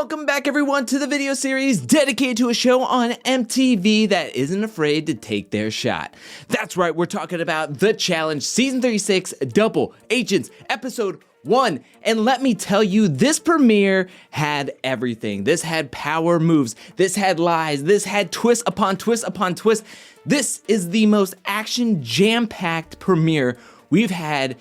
welcome back everyone to the video series dedicated to a show on MTV that isn't afraid to take their shot. That's right, we're talking about The Challenge Season 36 Double Agents Episode 1. And let me tell you, this premiere had everything. This had power moves, this had lies, this had twist upon twist upon twist. This is the most action jam-packed premiere we've had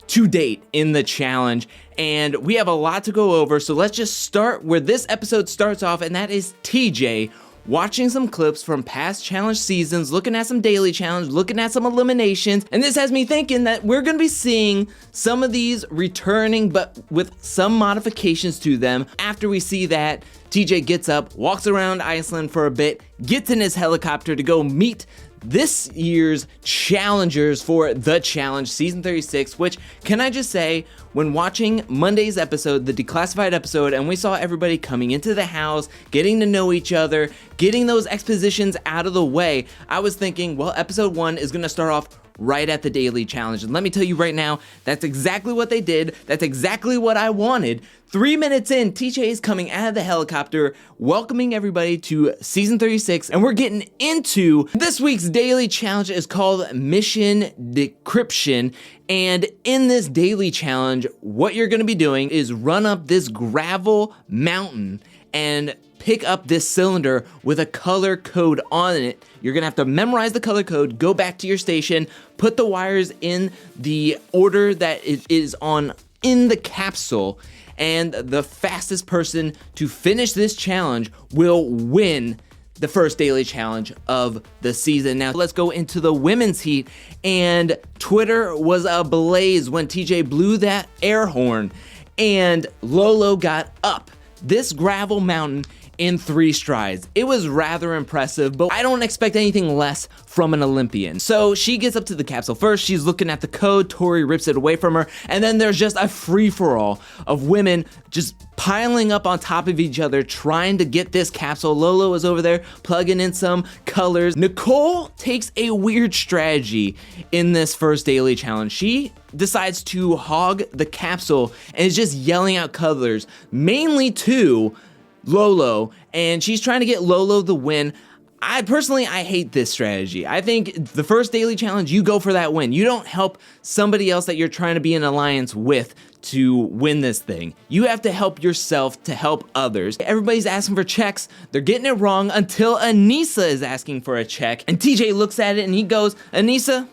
to date in The Challenge, and we have a lot to go over, so let's just start where this episode starts off, and that is TJ watching some clips from past challenge seasons, looking at some daily challenge, looking at some eliminations, and this has me thinking that we're gonna be seeing some of these returning, but with some modifications to them. After we see that, TJ gets up, walks around Iceland for a bit, gets in his helicopter to go meet this year's challengers for The Challenge Season 36, which, can I just say, when watching Monday's episode, the declassified episode, and we saw everybody coming into the house, getting to know each other, getting those expositions out of the way, I was thinking, well, episode 1 is gonna start off right at the daily challenge. And let me tell you right now, that's exactly what they did. That's exactly what I wanted. 3 minutes in, TJ is coming out of the helicopter, welcoming everybody to Season 36, and we're getting into this week's daily challenge. Is called Mission Decryption, and in this daily challenge, what you're gonna be doing is run up this gravel mountain and pick up this cylinder with a color code on it. You're gonna have to memorize the color code, go back to your station, put the wires in the order that it is on in the capsule, and the fastest person to finish this challenge will win the first daily challenge of the season. Now let's go into the women's heat, and Twitter was ablaze when TJ blew that air horn and Lolo got up this gravel mountain in 3 strides. It was rather impressive, but I don't expect anything less from an Olympian. So she gets up to the capsule first, she's looking at the code, Tori rips it away from her, and then there's just a free-for-all of women just piling up on top of each other, trying to get this capsule. Lolo is over there plugging in some colors. Nicole takes a weird strategy in this first daily challenge. She decides to hog the capsule and is just yelling out colors, mainly to Lolo, and she's trying to get Lolo the win. I hate this strategy. I think the first daily challenge, you go for that win. You don't help somebody else that you're trying to be in alliance with to win this thing. You have to help yourself to help others. Everybody's asking for checks. They're getting it wrong until Aneesa is asking for a check, and TJ looks at it and he goes, Aneesa,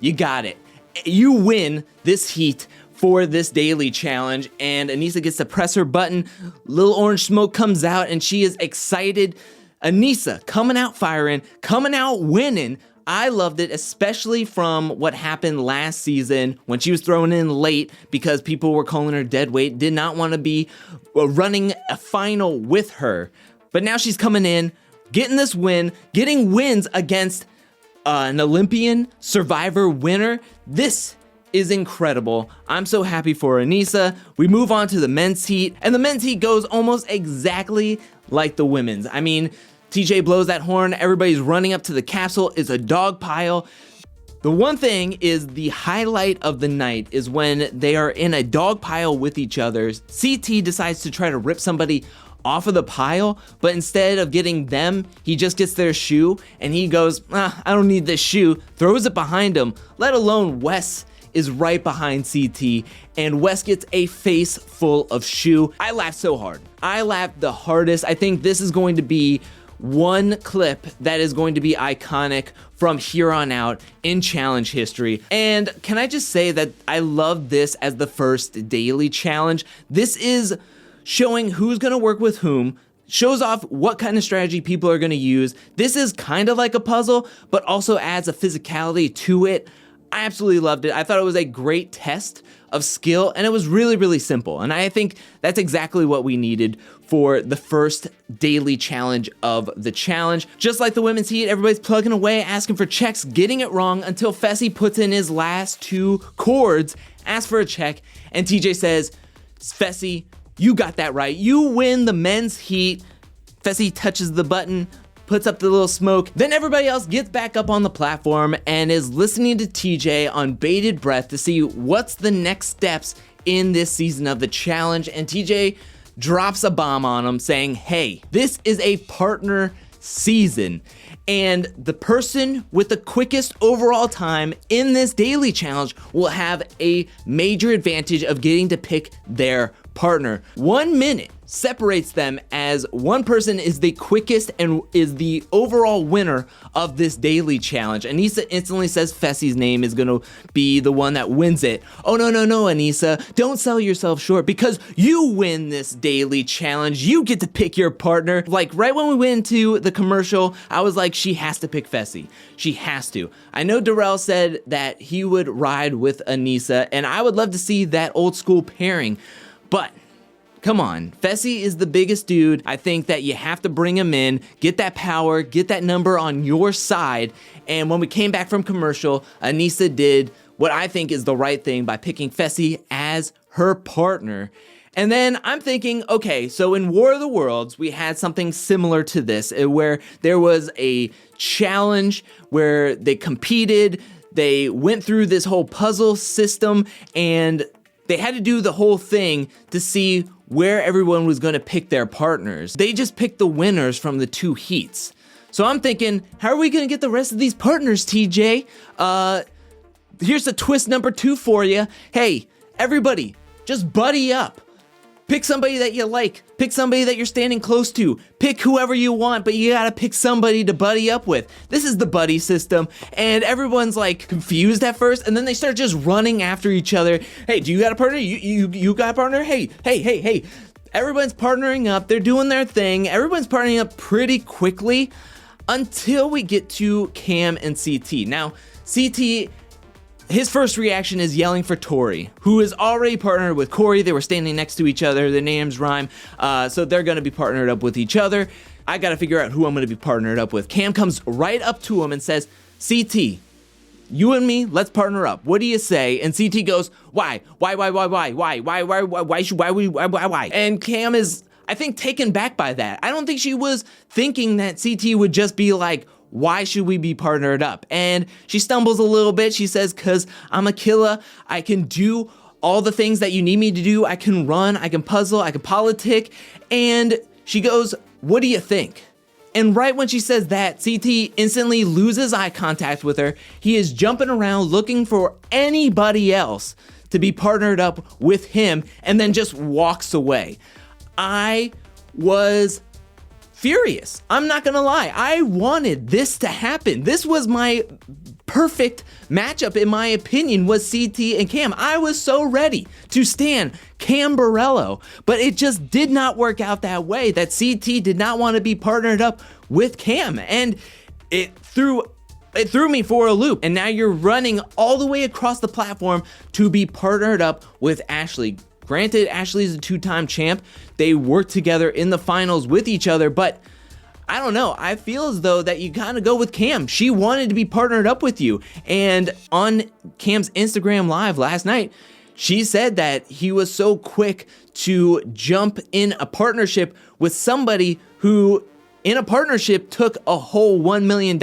you got it. You win this heat for this daily challenge, and Aneesa gets to press her button, little orange smoke comes out, and she is excited. Aneesa coming out firing, coming out winning. I loved it, especially from what happened last season when she was thrown in late because people were calling her dead weight, did not want to be running a final with her. But now she's coming in, getting this win, getting wins against an Olympian Survivor winner. This is incredible. I'm so happy for Aneesa. We move on to the men's heat, and the men's heat goes almost exactly like the women's. I mean, TJ blows that horn, everybody's running up to the capsule, it's a dog pile. The one thing is the highlight of the night is when they are in a dog pile with each other. CT decides to try to rip somebody off of the pile, but instead of getting them, he just gets their shoe, and he goes, I don't need this shoe, throws it behind him, let alone Wes is right behind CT, and Wes gets a face full of shoe. I laughed so hard. I laughed the hardest. I think this is going to be one clip that is going to be iconic from here on out in challenge history. And can I just say that I love this as the first daily challenge. This is showing who's gonna work with whom, shows off what kind of strategy people are gonna use. This is kind of like a puzzle, but also adds a physicality to it. I absolutely loved it. I thought it was a great test of skill, and it was really, really simple. And I think that's exactly what we needed for the first daily challenge of the challenge. Just like the women's heat, everybody's plugging away, asking for checks, getting it wrong until Fessy puts in his last 2 chords, asks for a check, and TJ says, Fessy, you got that right. You win the men's heat. Fessy touches the button, puts up the little smoke. Then everybody else gets back up on the platform and is listening to TJ on bated breath to see what's the next steps in this season of the challenge. And TJ drops a bomb on them saying, hey, this is a partner season, and the person with the quickest overall time in this daily challenge will have a major advantage of getting to pick their partner. 1 minute separates them, as one person is the quickest and is the overall winner of this daily challenge. Aneesa instantly says Fessy's name is gonna be the one that wins it. Oh no, Aneesa, don't sell yourself short, because you win this daily challenge. You get to pick your partner. Like right when we went into the commercial, I was like, she has to pick Fessy. She has to. I know Darrell said that he would ride with Aneesa, and I would love to see that old school pairing, but come on, Fessy is the biggest dude. I think that you have to bring him in, get that power, get that number on your side. And when we came back from commercial, Aneesa did what I think is the right thing by picking Fessy as her partner. And then I'm thinking, okay, so in War of the Worlds, we had something similar to this, where there was a challenge where they competed, they went through this whole puzzle system, and they had to do the whole thing to see where everyone was going to pick their partners. They just picked the winners from the 2 heats. So I'm thinking, how are we going to get the rest of these partners, TJ? Here's the twist number 2 for you. Hey, everybody, just buddy up. Pick somebody that you like. Pick somebody that you're standing close to. Pick whoever you want, but you gotta pick somebody to buddy up with. This is the buddy system, and everyone's like confused at first, and then they start just running after each other. Hey, do you got a partner? You got a partner? Hey. Everyone's partnering up. They're doing their thing. Everyone's partnering up pretty quickly until we get to Cam and CT. Now, CT, his first reaction is yelling for Tori, who is already partnered with Corey. They were standing next to each other. Their names rhyme, so they're going to be partnered up with each other. I got to figure out who I'm going to be partnered up with. Cam comes right up to him and says, CT, you and me, let's partner up. What do you say? And CT goes, why? And Cam is, I think, taken back by that. I don't think she was thinking that CT would just be like, why should we be partnered up? And she stumbles a little bit. She says, cause I'm a KILLA. I can do all the things that you need me to do. I can run, I can puzzle, I can politic. And she goes, what do you think? And right when she says that, CT instantly loses eye contact with her. He is jumping around looking for anybody else to be partnered up with him, and then just walks away. I was furious. I'm not gonna lie. I wanted this to happen. This was my perfect matchup, in my opinion, was CT and Cam. I was so ready to stand Cam Borello, but it just did not work out that way. That CT did not want to be partnered up with Cam, and it threw me for a loop. And now you're running all the way across the platform to be partnered up with Ashley. Granted, Ashley's a 2-time champ. They worked together in the finals with each other, but I don't know. I feel as though that you kind of go with Cam. She wanted to be partnered up with you. And on Cam's Instagram Live last night, she said that he was so quick to jump in a partnership with somebody who in a partnership took a whole $1 million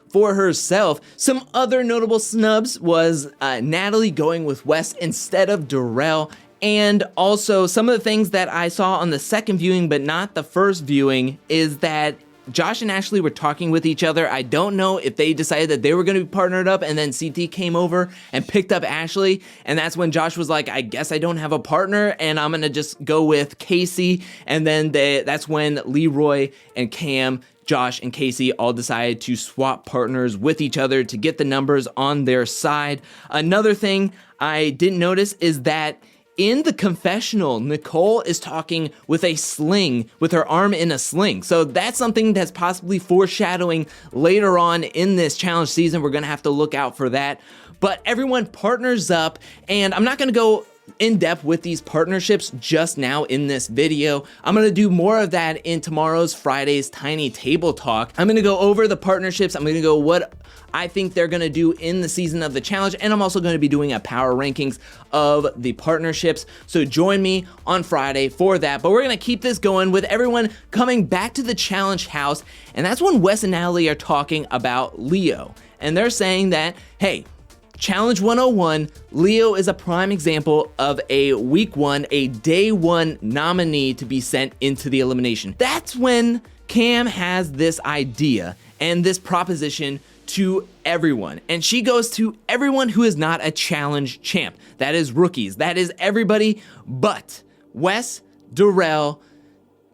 for herself. Some other notable snubs was Natalie going with Wes instead of Darrell. And also, some of the things that I saw on the second viewing, but not the first viewing, is that Josh and Ashley were talking with each other. I don't know if they decided that they were going to be partnered up, and then CT came over and picked up Ashley, and that's when Josh was like, I guess I don't have a partner, and I'm going to just go with Casey. And then that's when Leroy and Cam, Josh and Casey all decided to swap partners with each other to get the numbers on their side. Another thing I didn't notice is that in the confessional, Nicole is talking with a sling, with her arm in a sling. So that's something that's possibly foreshadowing later on in this challenge season. We're gonna have to look out for that. But everyone partners up, and I'm not gonna go in depth with these partnerships just now in this video. I'm gonna do more of that in Friday's Tiny Table Talk. I'm gonna go over the partnerships. I'm gonna go what I think they're gonna do in the season of the challenge, and I'm also gonna be doing a power rankings of the partnerships. So join me on Friday for that. But we're gonna keep this going with everyone coming back to the challenge house, and that's when Wes and Natalie are talking about Leo. And they're saying that, hey, Challenge 101, Leo is a prime example of a week 1, a day 1 nominee to be sent into the elimination. That's when Cam has this idea and this proposition to everyone. And she goes to everyone who is not a challenge champ. That is rookies. That is everybody but Wes, Darrell,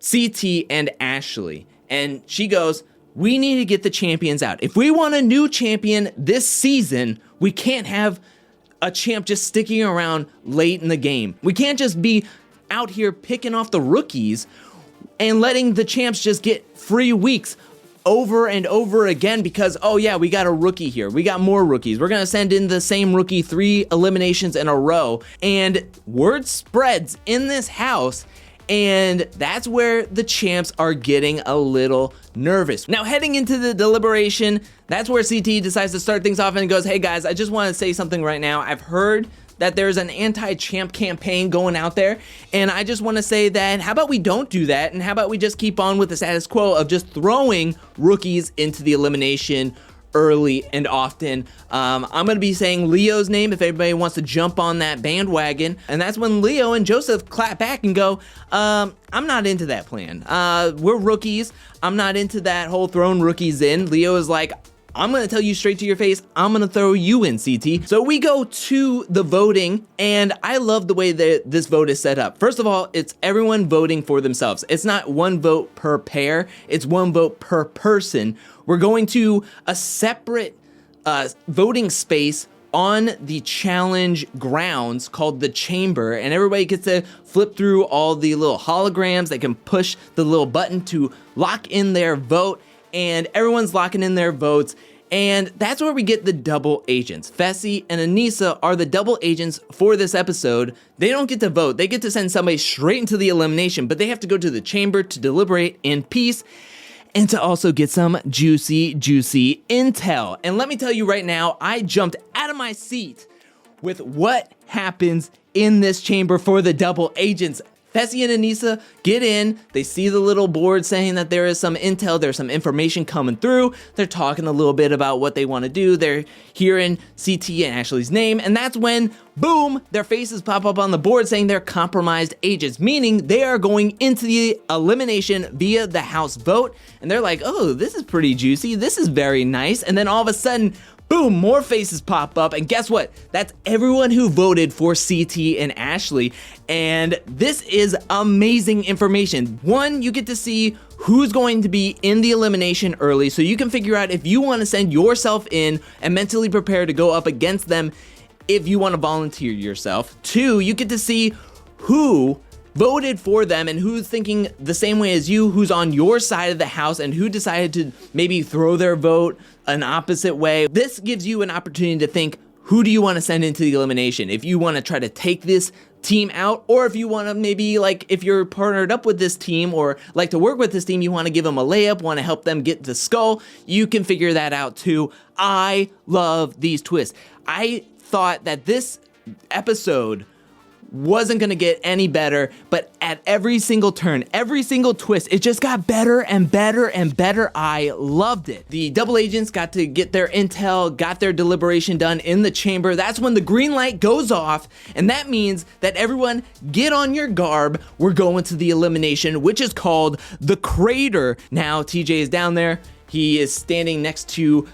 CT, and Ashley. And she goes, we need to get the champions out. If we want a new champion this season, we can't have a champ just sticking around late in the game. We can't just be out here picking off the rookies and letting the champs just get free weeks over and over again because, oh yeah, we got a rookie here. We got more rookies. We're gonna send in the same rookie 3 eliminations in a row. And word spreads in this house, and that's where the champs are getting a little nervous. Now, heading into the deliberation, that's where CT decides to start things off and goes, hey guys, I just want to say something right now. I've heard that there's an anti-champ campaign going out there, and I just want to say that how about we don't do that, and how about we just keep on with the status quo of just throwing rookies into the elimination early and often. I'm gonna be saying Leo's name if everybody wants to jump on that bandwagon, and that's when Leo and Joseph clap back and go, I'm not into that plan. We're rookies. I'm not into that whole throwing rookies in. Leo is like, I'm gonna tell you straight to your face, I'm gonna throw you in, CT. So we go to the voting, and I love the way that this vote is set up. First of all, it's everyone voting for themselves. It's not one vote per pair, it's one vote per person. We're going to a separate voting space on the challenge grounds called the chamber, and everybody gets to flip through all the little holograms. They can push the little button to lock in their vote, and everyone's locking in their votes, and that's where we get the double agents. Fessy and Aneesa are the double agents for this episode. They don't get to vote. They get to send somebody straight into the elimination, but they have to go to the chamber to deliberate in peace and to also get some juicy intel. And let me tell you right now, I jumped out of my seat with what happens in this chamber for the double agents. Fessy and Aneesa get in, they see the little board saying that there is some intel, there's some information coming through, they're talking a little bit about what they want to do, they're hearing CT and Ashley's name, and that's when, boom, their faces pop up on the board saying they're compromised agents, meaning they are going into the elimination via the house vote, and they're like, oh, this is pretty juicy, this is very nice, and then all of a sudden, boom, more faces pop up, and guess what? That's everyone who voted for CT and Ashley, and this is amazing information. One, you get to see who's going to be in the elimination early, so you can figure out if you want to send yourself in and mentally prepare to go up against them if you want to volunteer yourself. Two, you get to see who voted for them and who's thinking the same way as you, who's on your side of the house, and who decided to maybe throw their vote an opposite way. This gives you an opportunity to think, who do you want to send into the elimination? If you want to try to take this team out, or if you want to maybe, like, if you're partnered up with this team or like to work with this team, you want to give them a layup, want to help them get the skull, you can figure that out too. I love these twists. I thought that this episode wasn't gonna get any better, but at every single turn, every single twist, it just got better and better and better. I loved it. The double agents got to get their intel, got their deliberation done in the chamber. That's when the green light goes off, and that means that everyone get on your garb. We're going to the elimination, which is called the crater. Now TJ is down there. He is standing next to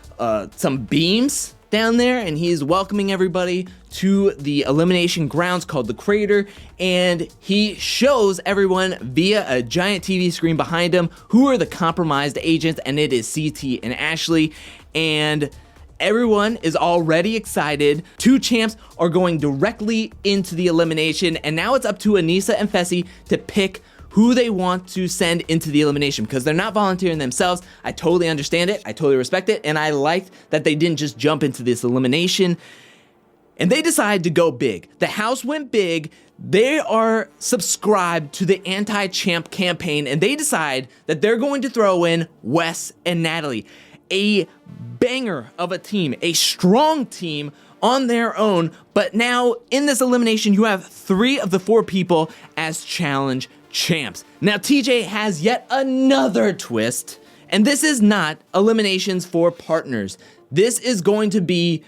some beams down there, and he's welcoming everybody to the elimination grounds called the crater, and he shows everyone via a giant TV screen behind him who are the compromised agents, and it is CT and Ashley, and everyone is already excited. Two champs are going directly into the elimination, and now it's up to Aneesa and Fessy to pick who they want to send into the elimination because they're not volunteering themselves. I totally understand it, I totally respect it, and I liked that they didn't just jump into this elimination. And they decided to go big. The house went big. They are subscribed to the anti-champ campaign, and they decide that they're going to throw in Wes and Natalie. A banger of a team, a strong team on their own, but now in this elimination, you have 3 of the 4 people as challenge champs. Now TJ has yet another twist, and this is not eliminations for partners. This is going to be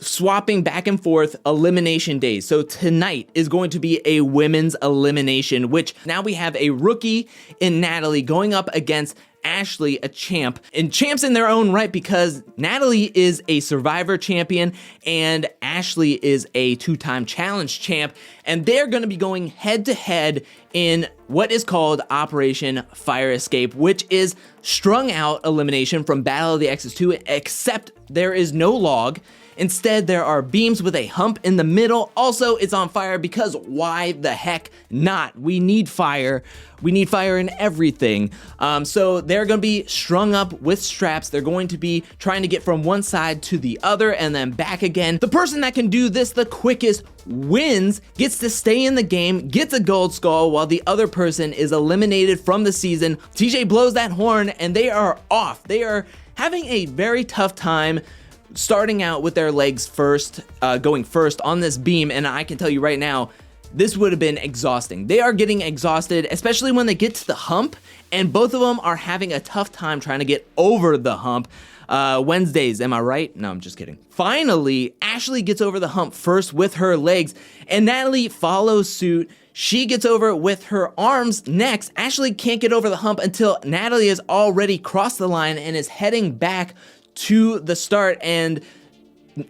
swapping back and forth elimination days. So tonight is going to be a women's elimination, which now we have a rookie in Natalie going up against Ashley, a champ, and champs in their own right because Natalie is a Survivor champion and Ashley is a two-time challenge champ, and they're going to be going head to head in what is called Operation Fire Escape, which is strung out elimination from Battle of the Exes 2, except there is no log. Instead, there are beams with a hump in the middle. Also, it's on fire because why the heck not? We need fire. We need fire in everything. So they're going to be strung up with straps. They're going to be trying to get from one side to the other and then back again. The person that can do this the quickest wins, gets to stay in the game, gets a gold skull while the other person is eliminated from the season. TJ blows that horn and they are off. They are having a very tough time starting out with their legs first, going first on this beam, and I can tell you right now, this would have been exhausting. They are getting exhausted, especially when they get to the hump, and both of them are having a tough time trying to get over the hump. Wednesdays, am I right? No, I'm just kidding. Finally, Ashley gets over the hump first with her legs, and Natalie follows suit. She gets over with her arms next. Ashley can't get over the hump until Natalie has already crossed the line and is heading back to the start, and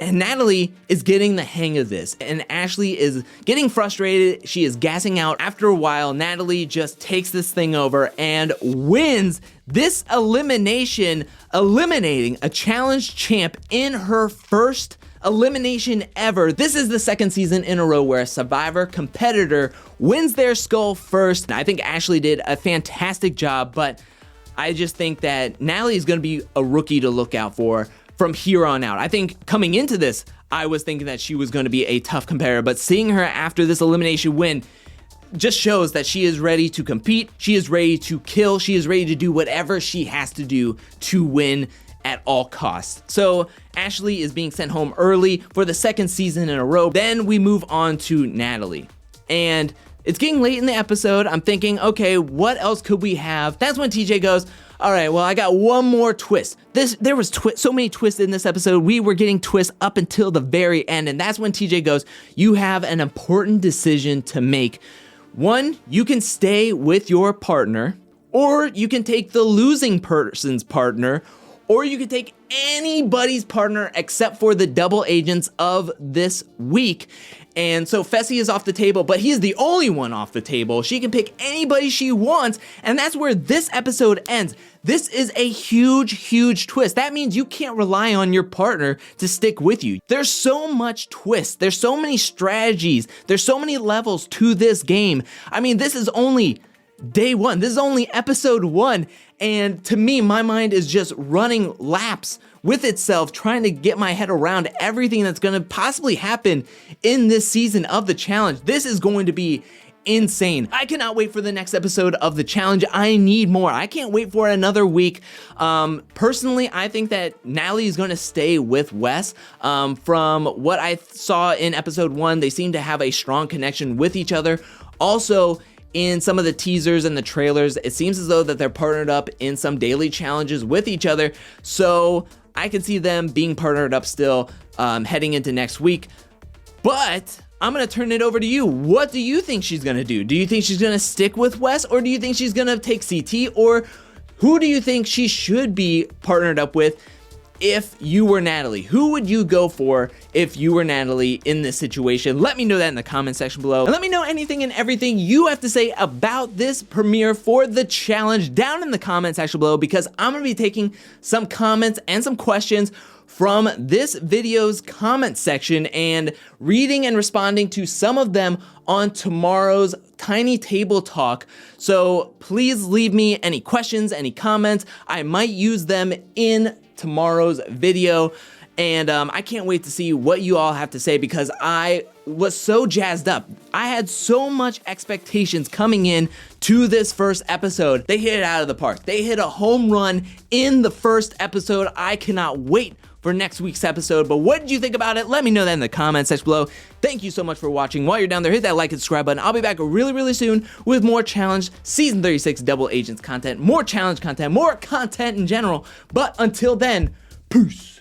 Natalie is getting the hang of this, and Ashley is getting frustrated. She is gassing out. After a while, Natalie just takes this thing over and wins this elimination, eliminating a challenge champ in her first elimination ever. This is the second season in a row where a Survivor competitor wins their skull first. I think Ashley did a fantastic job, but I just think that Natalie is going to be a rookie to look out for from here on out. I think coming into this, I was thinking that she was going to be a tough competitor, but seeing her after this elimination win just shows that she is ready to compete, she is ready to kill, she is ready to do whatever she has to do to win at all costs. So Ashley is being sent home early for the second season in a row. Then we move on to Natalie, and it's getting late in the episode. I'm thinking, okay, what else could we have? That's when TJ goes, all right, well, I got one more twist. There was so many twists in this episode. We were getting twists up until the very end, and that's when TJ goes, you have an important decision to make. One, you can stay with your partner, or you can take the losing person's partner, or you can take anybody's partner except for the double agents of this week. And so Fessy is off the table, but he is the only one off the table. She can pick anybody she wants, and that's where this episode ends. This is a huge, huge twist. That means you can't rely on your partner to stick with you. There's so much twist. There's so many strategies. There's so many levels to this game. I mean, this is only day one. This is only episode 1. And to me, my mind is just running laps with itself, trying to get my head around everything that's going to possibly happen in this season of the challenge. This is going to be insane. I cannot wait for the next episode of the challenge. I need more. I can't wait for another week. Personally, I think that Natalie is going to stay with Wes. From what I saw in episode 1, they seem to have a strong connection with each other. Also, in some of the teasers and the trailers, it seems as though that they're partnered up in some daily challenges with each other. So I can see them being partnered up still heading into next week. But I'm going to turn it over to you. What do you think she's going to do? Do you think she's going to stick with Wes, or do you think she's going to take CT, or who do you think she should be partnered up with? If you were Natalie, who would you go for if you were Natalie in this situation? Let me know that in the comment section below. And let me know anything and everything you have to say about this premiere for the challenge down in the comment section below, because I'm going to be taking some comments and some questions from this video's comment section and reading and responding to some of them on tomorrow's Tiny Table Talk. So please leave me any questions, any comments. I might use them in tomorrow's video, and I can't wait to see what you all have to say, because I was so jazzed up. I had so much expectations coming in to this first episode. They hit it out of the park. They hit a home run in the first episode. I cannot wait for next week's episode. But what did you think about it? Let me know that in the comments section below. Thank you so much for watching. While you're down there, hit that like and subscribe button. I'll be back really, really soon with more challenge season 36 double agents content, more challenge content, more content in general. But until then, peace.